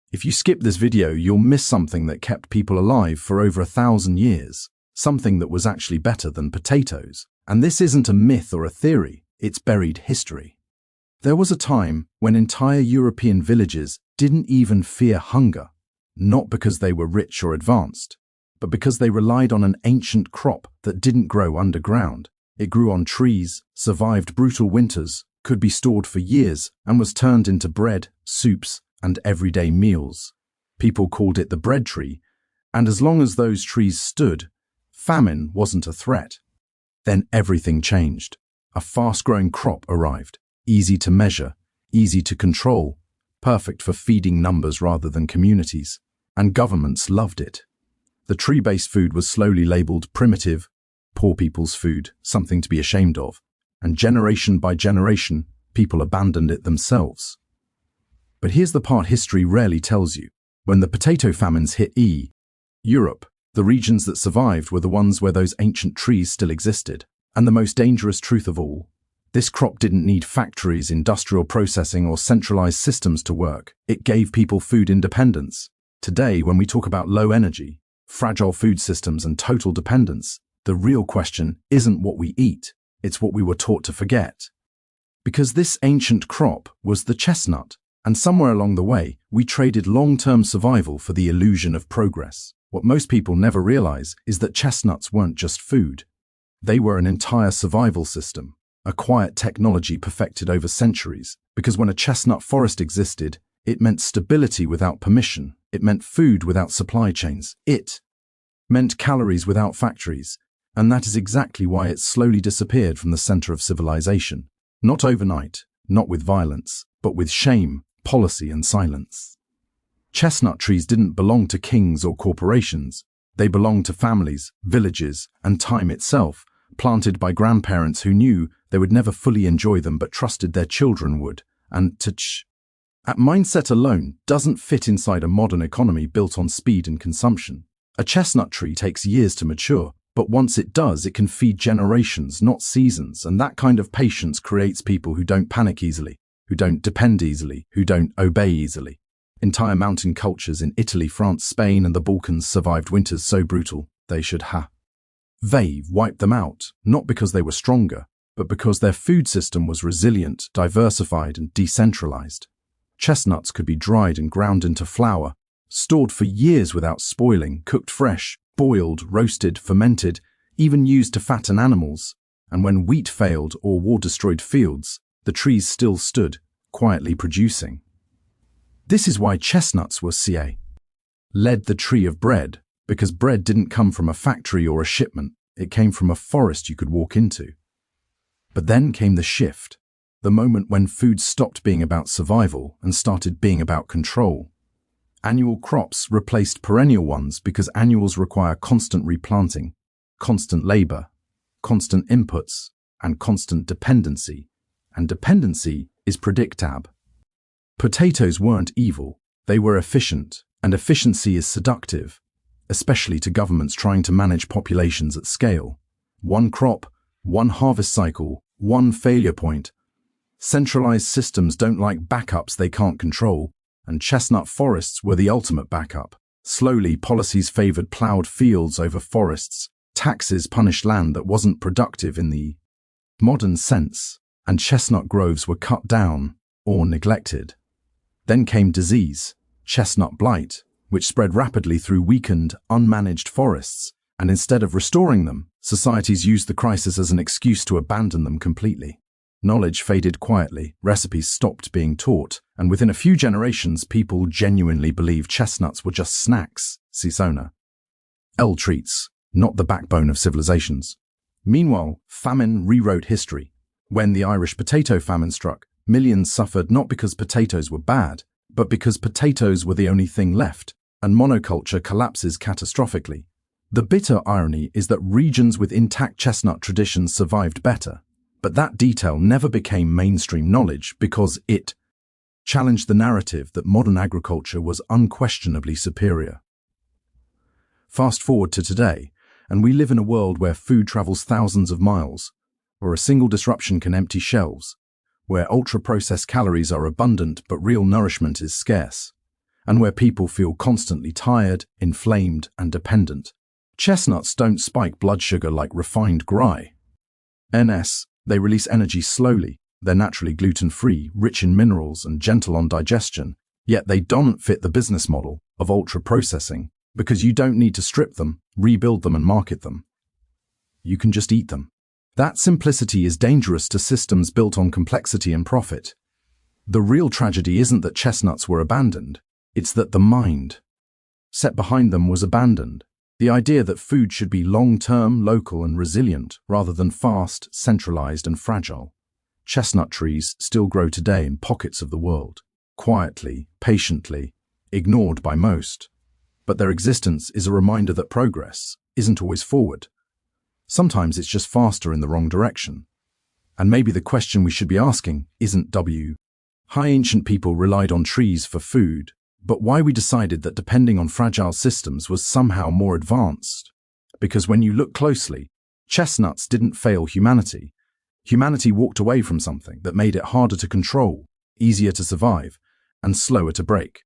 If you skip this video, you'll miss something that kept people alive for over 1,000 years, something that was actually better than potatoes. And this isn't a myth or a theory, it's buried history. There was a time when entire European villages didn't even fear hunger, not because they were rich or advanced, but because they relied on an ancient crop that didn't grow underground. It grew on trees, survived brutal winters, could be stored for years, and was turned into bread, soups, and everyday meals. People called it the bread tree, and as long as those trees stood, famine wasn't a threat. Then everything changed. A fast-growing crop arrived, easy to measure, easy to control, perfect for feeding numbers rather than communities, and governments loved it. The tree-based food was slowly labeled primitive, poor people's food, something to be ashamed of, and generation by generation, people abandoned it themselves. But here's the part history rarely tells you. When the potato famines hit Europe, the regions that survived were the ones where those ancient trees still existed. And the most dangerous truth of all, this crop didn't need factories, industrial processing, or centralized systems to work. It gave people food independence. Today, when we talk about low energy, fragile food systems, and total dependence, the real question isn't what we eat, it's what we were taught to forget. Because this ancient crop was the chestnut, and somewhere along the way, we traded long-term survival for the illusion of progress. What most people never realize is that chestnuts weren't just food. They were an entire survival system, a quiet technology perfected over centuries, because when a chestnut forest existed, it meant stability without permission, it meant food without supply chains, it meant calories without factories, and that is exactly why it slowly disappeared from the center of civilization. Not overnight, not with violence, but with shame, policy, and silence. Chestnut trees didn't belong to kings or corporations. They belonged to families, villages, and time itself, planted by grandparents who knew they would never fully enjoy them but trusted their children would. And that mindset alone doesn't fit inside a modern economy built on speed and consumption. A chestnut tree takes years to mature, but once it does, it can feed generations, not seasons, and that kind of patience creates people who don't panic easily, who don't depend easily, who don't obey easily. Entire mountain cultures in Italy, France, Spain, and the Balkans survived winters so brutal they should wiped them out, not because they were stronger, but because their food system was resilient, diversified, and decentralized. Chestnuts could be dried and ground into flour, stored for years without spoiling, cooked fresh, boiled, roasted, fermented, even used to fatten animals. And when wheat failed or war destroyed fields, the trees still stood, quietly producing. This is why chestnuts were led the tree of bread, because bread didn't come from a factory or a shipment, it came from a forest you could walk into. But then came the shift, the moment when food stopped being about survival and started being about control. Annual crops replaced perennial ones because annuals require constant replanting, constant labor, constant inputs, and constant dependency. And dependency is predictable. Potatoes weren't evil, they were efficient, and efficiency is seductive, especially to governments trying to manage populations at scale. One crop, one harvest cycle, one failure point. Centralized systems don't like backups they can't control, and chestnut forests were the ultimate backup. Slowly, policies favored plowed fields over forests, taxes punished land that wasn't productive in the modern sense, and chestnut groves were cut down or neglected. Then came disease, chestnut blight, which spread rapidly through weakened, unmanaged forests, and instead of restoring them, societies used the crisis as an excuse to abandon them completely. Knowledge faded quietly, recipes stopped being taught, and within a few generations people genuinely believed chestnuts were just snacks, treats, not the backbone of civilizations. Meanwhile, famine rewrote history. When the Irish potato famine struck, millions suffered not because potatoes were bad, but because potatoes were the only thing left, and monoculture collapses catastrophically. The bitter irony is that regions with intact chestnut traditions survived better, but that detail never became mainstream knowledge because it challenged the narrative that modern agriculture was unquestionably superior. Fast forward to today, and we live in a world where food travels thousands of miles, where a single disruption can empty shelves, where ultra-processed calories are abundant but real nourishment is scarce. and where people feel constantly tired, inflamed, and dependent. Chestnuts don't spike blood sugar like refined rye. They release energy slowly. They're naturally gluten-free, rich in minerals, and gentle on digestion, yet they don't fit the business model of ultra-processing because you don't need to strip them, rebuild them, and market them. You can just eat them. That simplicity is dangerous to systems built on complexity and profit. The real tragedy isn't that chestnuts were abandoned, it's that the mind set behind them was abandoned. The idea that food should be long-term, local, and resilient, rather than fast, centralized, and fragile. Chestnut trees still grow today in pockets of the world, quietly, patiently, ignored by most. But their existence is a reminder that progress isn't always forward. Sometimes it's just faster in the wrong direction. And maybe the question we should be asking isn't why ancient people relied on trees for food, but why we decided that depending on fragile systems was somehow more advanced. Because when you look closely, chestnuts didn't fail humanity. Humanity walked away from something that made it harder to control, easier to survive, and slower to break.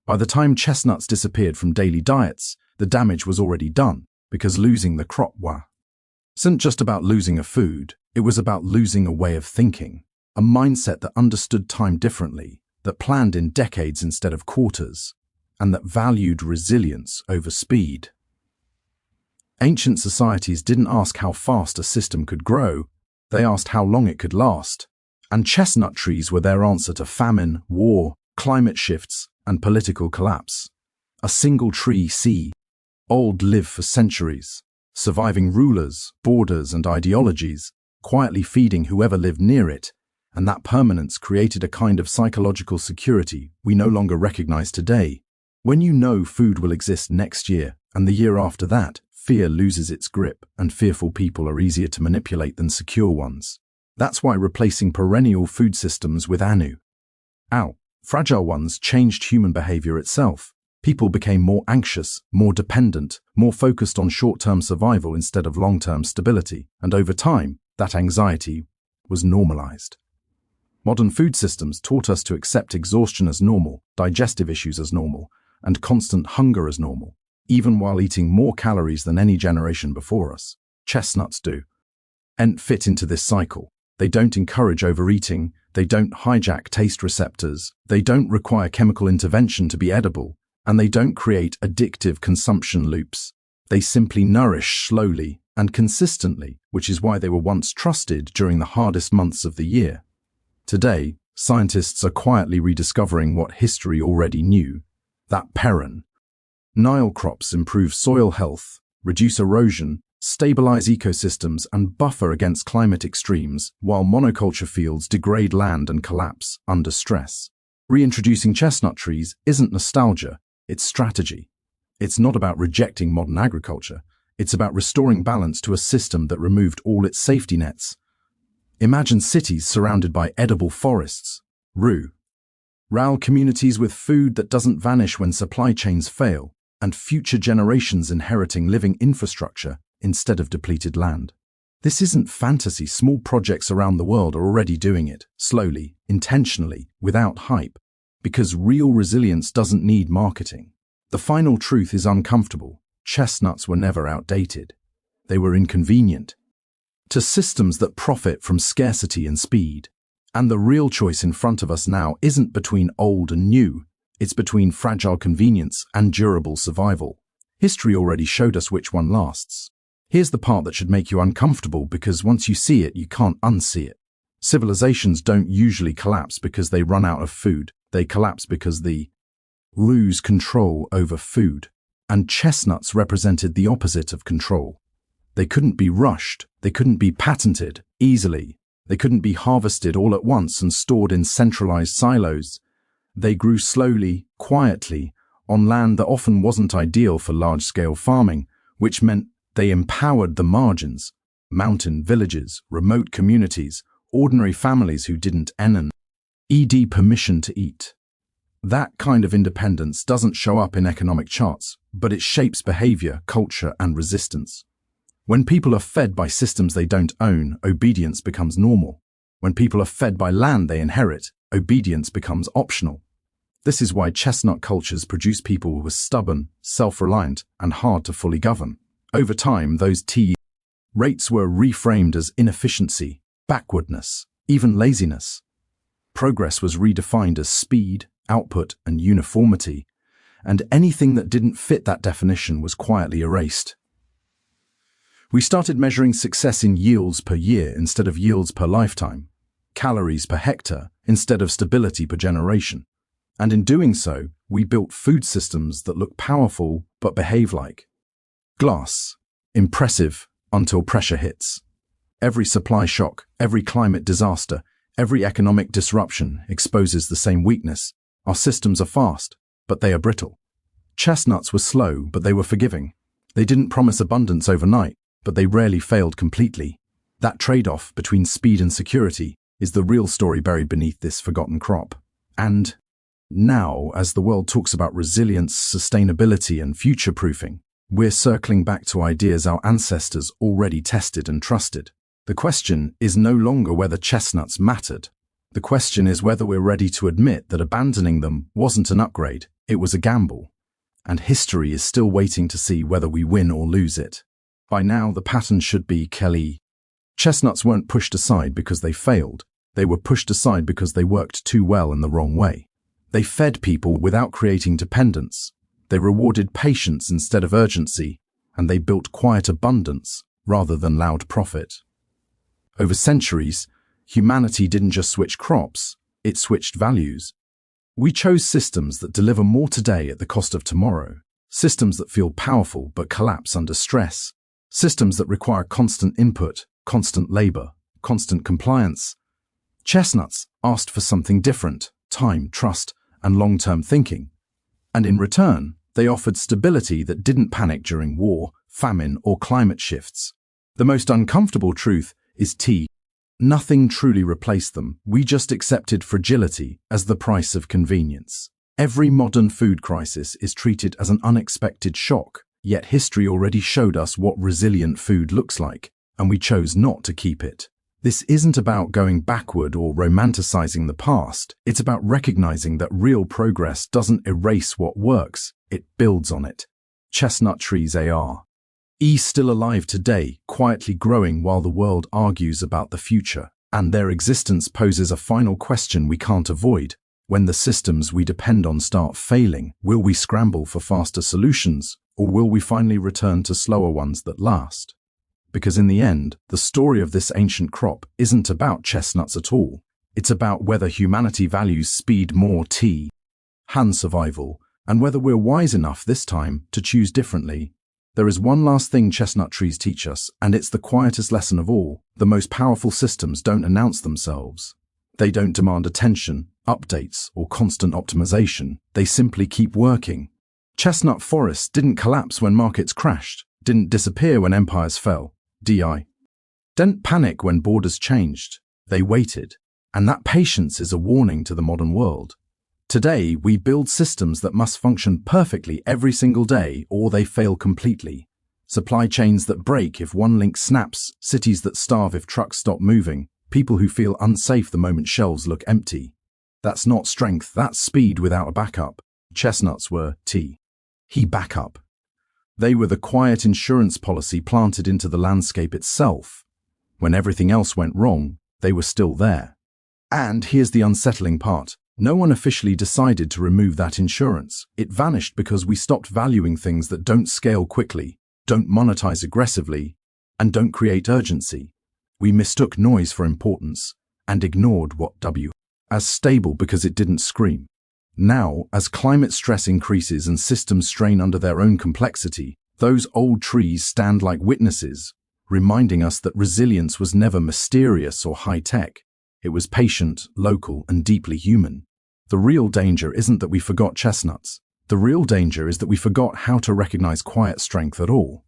By the time chestnuts disappeared from daily diets, the damage was already done, because losing the crop wasn't just about losing a food, it was about losing a way of thinking, a mindset that understood time differently, that planned in decades instead of quarters, and that valued resilience over speed. Ancient societies didn't ask how fast a system could grow, they asked how long it could last. And chestnut trees were their answer to famine, war, climate shifts, and political collapse. A single tree, old, lived for centuries, surviving rulers, borders, and ideologies, quietly feeding whoever lived near it, and that permanence created a kind of psychological security we no longer recognize today. When you know food will exist next year, and the year after that, fear loses its grip, and fearful people are easier to manipulate than secure ones. That's why replacing perennial food systems with fragile ones changed human behavior itself. People became more anxious, more dependent, more focused on short-term survival instead of long-term stability, and over time, that anxiety was normalized. Modern food systems taught us to accept exhaustion as normal, digestive issues as normal, and constant hunger as normal, even while eating more calories than any generation before us. Chestnuts fit into this cycle. They don't encourage overeating, they don't hijack taste receptors, they don't require chemical intervention to be edible, and they don't create addictive consumption loops. They simply nourish slowly and consistently, which is why they were once trusted during the hardest months of the year. Today, scientists are quietly rediscovering what history already knew, that perennial crops improve soil health, reduce erosion, stabilize ecosystems, and buffer against climate extremes, while monoculture fields degrade land and collapse under stress. Reintroducing chestnut trees isn't nostalgia, it's strategy. It's not about rejecting modern agriculture, it's about restoring balance to a system that removed all its safety nets. Imagine cities surrounded by edible forests, rural communities with food that doesn't vanish when supply chains fail, and future generations inheriting living infrastructure instead of depleted land. This isn't fantasy. Small projects around the world are already doing it, slowly, intentionally, without hype, because real resilience doesn't need marketing. The final truth is uncomfortable. Chestnuts were never outdated. They were inconvenient to systems that profit from scarcity and speed. And the real choice in front of us now isn't between old and new, it's between fragile convenience and durable survival. History already showed us which one lasts. Here's the part that should make you uncomfortable, because once you see it, you can't unsee it. Civilizations don't usually collapse because they run out of food. They collapse because they lose control over food. And chestnuts represented the opposite of control. They couldn't be rushed, they couldn't be patented easily, they couldn't be harvested all at once and stored in centralized silos. They grew slowly, quietly, on land that often wasn't ideal for large-scale farming, which meant they empowered the margins, mountain villages, remote communities, ordinary families who didn't need permission to eat. That kind of independence doesn't show up in economic charts, but it shapes behavior, culture, and resistance. When people are fed by systems they don't own, obedience becomes normal. When people are fed by land they inherit, obedience becomes optional. This is why chestnut cultures produce people who are stubborn, self-reliant, and hard to fully govern. Over time, those T rates were reframed as inefficiency, backwardness, even laziness. Progress was redefined as speed, output, and uniformity, and anything that didn't fit that definition was quietly erased. We started measuring success in yields per year instead of yields per lifetime, calories per hectare instead of stability per generation. And in doing so, we built food systems that look powerful but behave like glass, impressive until pressure hits. Every supply shock, every climate disaster, every economic disruption exposes the same weakness. Our systems are fast, but they are brittle. Chestnuts were slow, but they were forgiving. They didn't promise abundance overnight, but they rarely failed completely. That trade-off between speed and security is the real story buried beneath this forgotten crop. And now, as the world talks about resilience, sustainability, and future-proofing, we're circling back to ideas our ancestors already tested and trusted. The question is no longer whether chestnuts mattered. The question is whether we're ready to admit that abandoning them wasn't an upgrade, it was a gamble. And history is still waiting to see whether we win or lose it. By now, the pattern should be Kelly. Chestnuts weren't pushed aside because they failed. They were pushed aside because they worked too well in the wrong way. They fed people without creating dependence. They rewarded patience instead of urgency, and they built quiet abundance rather than loud profit. Over centuries, humanity didn't just switch crops, it switched values. We chose systems that deliver more today at the cost of tomorrow, systems that feel powerful but collapse under stress, systems that require constant input, constant labor, constant compliance. Chestnuts asked for something different: time, trust, and long-term thinking. And in return, they offered stability that didn't panic during war, famine, or climate shifts. The most uncomfortable truth is nothing truly replaced them. We just accepted fragility as the price of convenience. Every modern food crisis is treated as an unexpected shock, yet history already showed us what resilient food looks like, and we chose not to keep it. This isn't about going backward or romanticizing the past. It's about recognizing that real progress doesn't erase what works, it builds on it. Chestnut trees are still alive today, quietly growing while the world argues about the future, and their existence poses a final question we can't avoid. When the systems we depend on start failing, will we scramble for faster solutions, or will we finally return to slower ones that last? Because in the end, the story of this ancient crop isn't about chestnuts at all. It's about whether humanity values speed more hand survival, and whether we're wise enough this time to choose differently. There is one last thing chestnut trees teach us, and it's the quietest lesson of all. The most powerful systems don't announce themselves. They don't demand attention, updates, or constant optimization. They simply keep working. Chestnut forests didn't collapse when markets crashed, didn't disappear when empires fell. Didn't panic when borders changed. They waited. And that patience is a warning to the modern world. Today, we build systems that must function perfectly every single day, or they fail completely. Supply chains that break if one link snaps, cities that starve if trucks stop moving, people who feel unsafe the moment shelves look empty. That's not strength, that's speed without a backup. Chestnuts were backup. They were the quiet insurance policy planted into the landscape itself. When everything else went wrong, they were still there. And here's the unsettling part. No one officially decided to remove that insurance. It vanished because we stopped valuing things that don't scale quickly, don't monetize aggressively, and don't create urgency. We mistook noise for importance and ignored what as stable because it didn't scream. Now, as climate stress increases and systems strain under their own complexity, those old trees stand like witnesses, reminding us that resilience was never mysterious or high-tech. It was patient, local, and deeply human. The real danger isn't that we forgot chestnuts. The real danger is that we forgot how to recognize quiet strength at all.